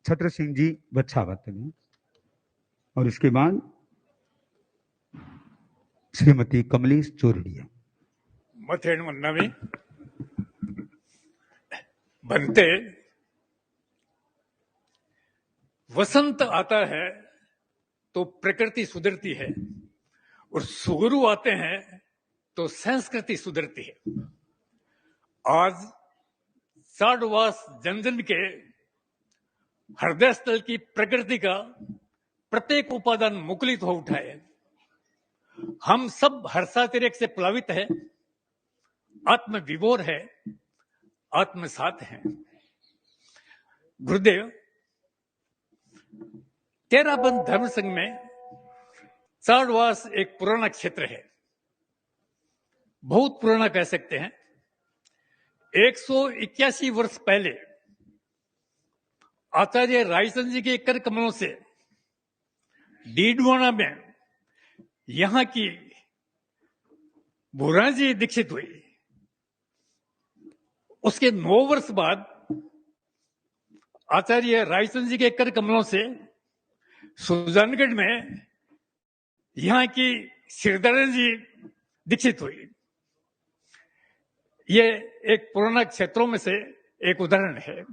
छत्र सिंह जी बच्छावत में, और इसके बाद श्रीमती कमलेश चोरडिया। मथेन मन्नवी बनते वसंत आता है तो प्रकृति सुधरती है, और सुगुरु आते हैं तो संस्कृति सुधरती है। आज साढ़वास जन जन के हृदय स्थल की प्रकृति का प्रत्येक उपादान मुकुलित हो उठा है। हम सब हर्षातिरेक से प्लावित है, आत्म विभोर है, आत्मसात है। गुरुदेव, तेराबंद धर्म संघ में साढ़वास एक पुराना क्षेत्र है, बहुत पुराना कह सकते हैं। 181 वर्ष पहले आचार्य रायचंद जी के कर कमलों से डीडवाना में यहां की भूरा जी दीक्षित हुई। उसके 9 वर्ष बाद आचार्य रायचंद जी के कर कमलों से सुजानगढ़ में यहां की श्रीधरन जी दीक्षित हुई। ये एक पुराना क्षेत्रों में से एक उदाहरण है।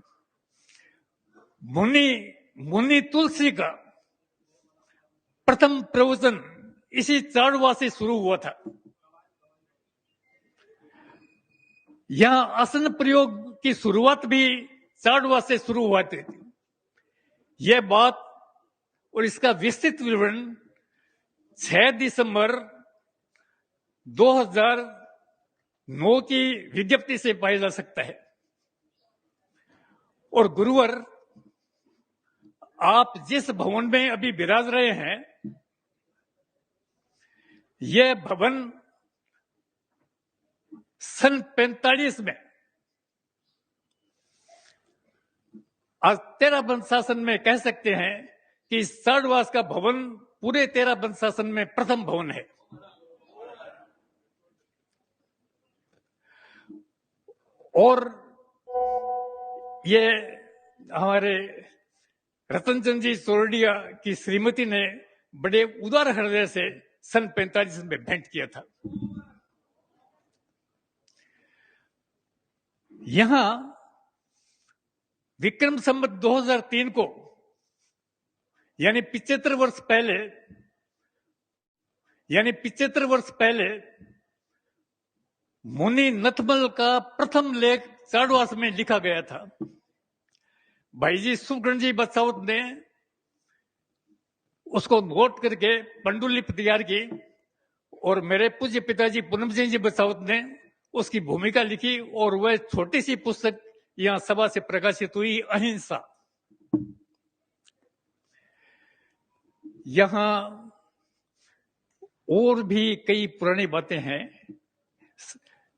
मुनि तुलसी का प्रथम प्रवचन इसी चाड़वास से शुरू हुआ था। यहां आसन प्रयोग की शुरुआत भी चाड़वास से शुरू हुआ थी। यह बात और इसका विस्तृत विवरण 6 दिसंबर 2009 की विज्ञप्ति से पाया जा सकता है। और गुरुवर, आप जिस भवन में अभी विराज रहे हैं, यह भवन सन 45 में आज तेराबंद शासन में कह सकते हैं कि साढ़वास का भवन पूरे तेराबंद शासन में प्रथम भवन है। और ये हमारे रतनचंद जी चोरडिया की श्रीमती ने बड़े उदार हृदय से सन 45 में भेंट किया था। यहां विक्रम संवत 2003 को, यानी 75 वर्ष पहले मुनि नथमल का प्रथम लेख चाड़वास में लिखा गया था। भाई जी सुखगण जी बच्चावत ने उसको नोट करके पंडुलिपि तैयार की, और मेरे पूज्य पिताजी पूनम सिंह जी बच्चावत ने उसकी भूमिका लिखी, और वह छोटी सी पुस्तक यहां सभा से प्रकाशित हुई, अहिंसा। यहां और भी कई पुरानी बातें हैं।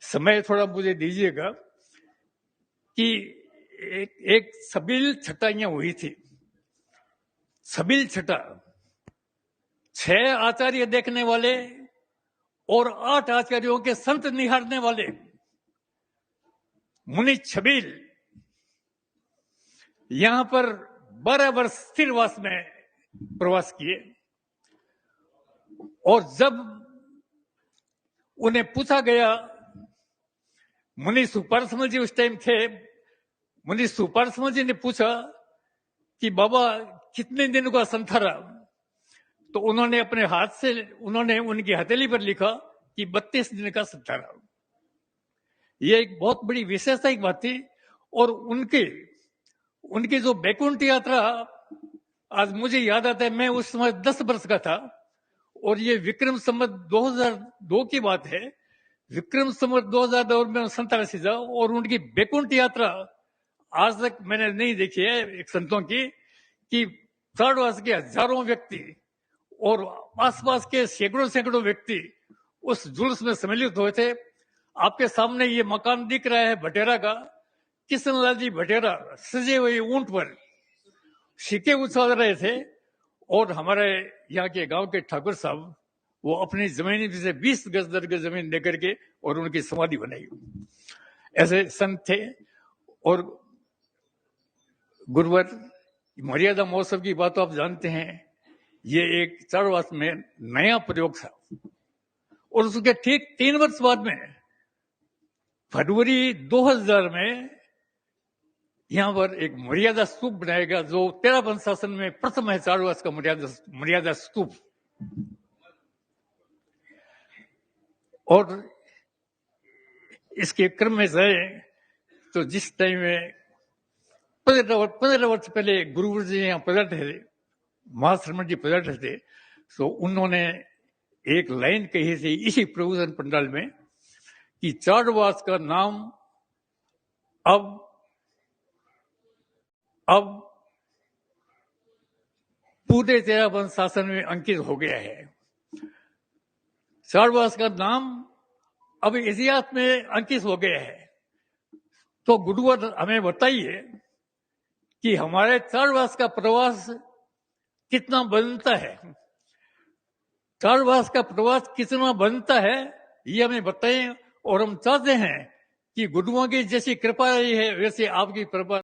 समय थोड़ा मुझे दीजिएगा कि एक सबिल छटा यहां हुई थी। सबिल छटा 6 आचार्य देखने वाले और 8 आचार्यों के संत निहारने वाले मुनि छबील यहां पर 12 वर्ष स्थिरवास में प्रवास किए। और जब उन्हें पूछा गया, मुनि सुपारसमल जी उस टाइम थे, मुनि सुपारसमल जी ने पूछा कि बाबा कितने दिन का संथारा, तो उन्होंने अपने हाथ से उनकी हथेली पर लिखा कि 32 दिन का संथारा। ये एक बहुत बड़ी विशेषता की बात थी। और उनकी जो बैकुंठ यात्रा, आज मुझे याद आता है, मैं उस समय 10 वर्ष का था, और ये विक्रम संवत 2002 की बात है। विक्रम संवत 2002 में संतारासी जा, और उनकी बैकुंठ यात्रा आज तक मैंने नहीं देखी है एक संतों की, कि चाड़वास के हजारों व्यक्ति और आसपास के सैकड़ों व्यक्ति उस जुलूस में सम्मिलित हुए थे। आपके सामने ये मकान दिख रहा है भटेरा का। किशनलाल जी भटेरा सजे हुए ऊंट पर सिक्के उछाल रहे थे, और हमारे यहाँ के गांव के ठाकुर साहब वो अपनी जमीन से 20 गज दर की जमीन लेकर के और उनकी समाधि बनाई। ऐसे संत थे। और गुरुवर, मर्यादा महोत्सव की बात तो आप जानते हैं, ये एक चारवास में नया प्रयोग था। और उसके ठीक 3 वर्ष बाद में फरवरी 2000 में यहां पर एक मर्यादा स्तूप बनाएगा, जो तेरावन शासन में प्रथम है चारवास का मर्यादा स्तूप। और इसके क्रम में जाए तो जिस टाइम में 15 वर्ष पहले गुरुवर जी यहाँ पधारे थे, महाश्रमण जी पधारे थे, तो उन्होंने एक लाइन कही थी इसी प्रबोधन पंडाल में कि चारवास का नाम अब पूरे तेरावन शासन में अंकित हो गया है। चारवास का नाम अब इतिहास में अंकित हो गया है। तो गुरुवर हमें बताइए कि हमारे चारवास का प्रवास कितना बनता है, चारवास का प्रवास कितना बनता है, ये हमें बताएं। और हम चाहते हैं कि गुरुओं की जैसी कृपा रही है वैसे आपकी कृपा